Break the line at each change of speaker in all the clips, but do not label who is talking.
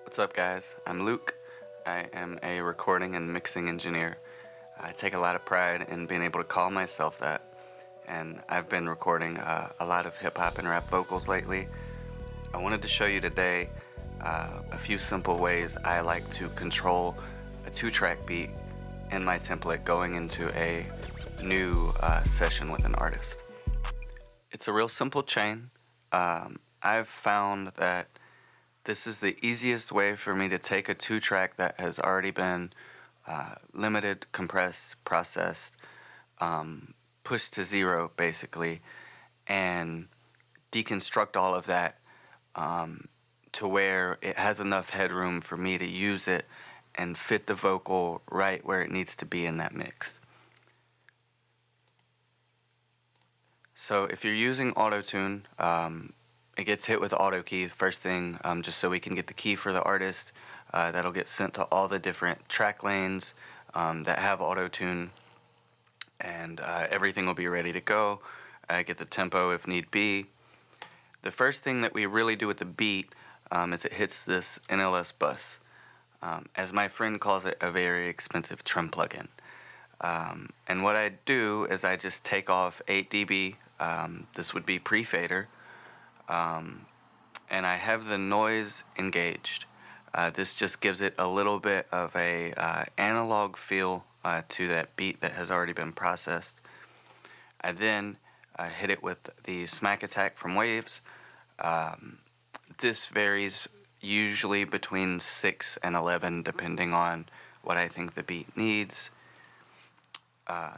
What's up, guys? I'm Luke. I am a recording and mixing engineer. I take a lot of pride in being able to call myself that, and I've been recording a lot of hip-hop and rap vocals lately. I wanted to show you today a few simple ways I like to control a 2-track beat in my template going into a new session with an artist. It's a real simple chain. I've found that this is the easiest way for me to take a 2-track that has already been limited, compressed, processed, pushed to zero basically, and deconstruct all of that to where it has enough headroom for me to use it and fit the vocal right where it needs to be in that mix. So if you're using auto-tune, it gets hit with auto key first thing, just so we can get the key for the artist. That'll get sent to all the different track lanes that have auto tune, and everything will be ready to go. Get the tempo if need be. The first thing that we really do with the beat is it hits this NLS bus. As my friend calls it, a very expensive trim plugin. And what I do is I just take off 8 dB. This would be pre-fader. And I have the noise engaged. This just gives it a little bit of a analog feel to that beat that has already been processed. I then hit it with the smack attack from Waves. This varies usually between 6 and 11 depending on what I think the beat needs.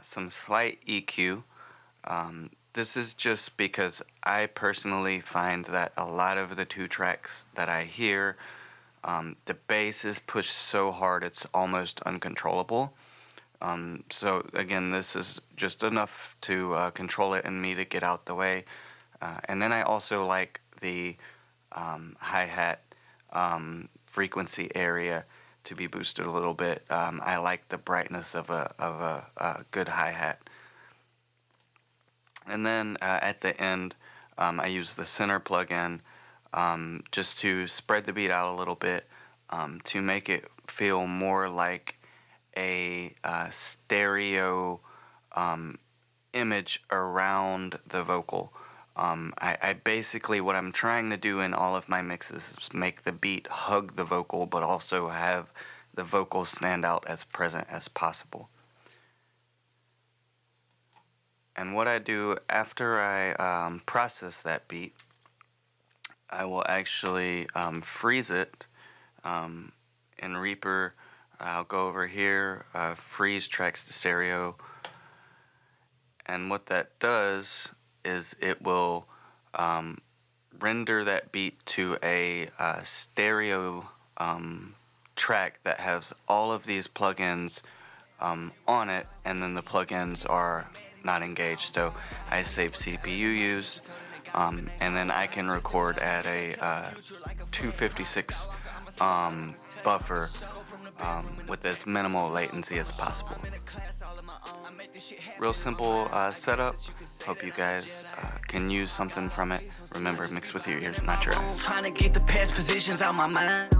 Some slight EQ. This is just because I personally find that a lot of the 2 tracks that I hear, the bass is pushed so hard it's almost uncontrollable. So again, this is just enough to control it and me to get out the way. And then I also like the hi-hat frequency area to be boosted a little bit. I like the brightness of a good hi-hat. And then at the end, I use the center plugin just to spread the beat out a little bit, to make it feel more like a stereo image around the vocal. I basically, what I'm trying to do in all of my mixes is make the beat hug the vocal, but also have the vocal stand out as present as possible. And what I do after I process that beat, I will actually freeze it in Reaper. I'll go over here, freeze tracks to stereo, and what that does is it will render that beat to a stereo track that has all of these plugins on it, and then the plugins are not engaged. So I save CPU use, and then I can record at a 256 buffer with as minimal latency as possible. Real simple setup. Hope you guys can use something from it. Remember, mix with your ears, not your eyes.
Trying to get the past positions out my mind.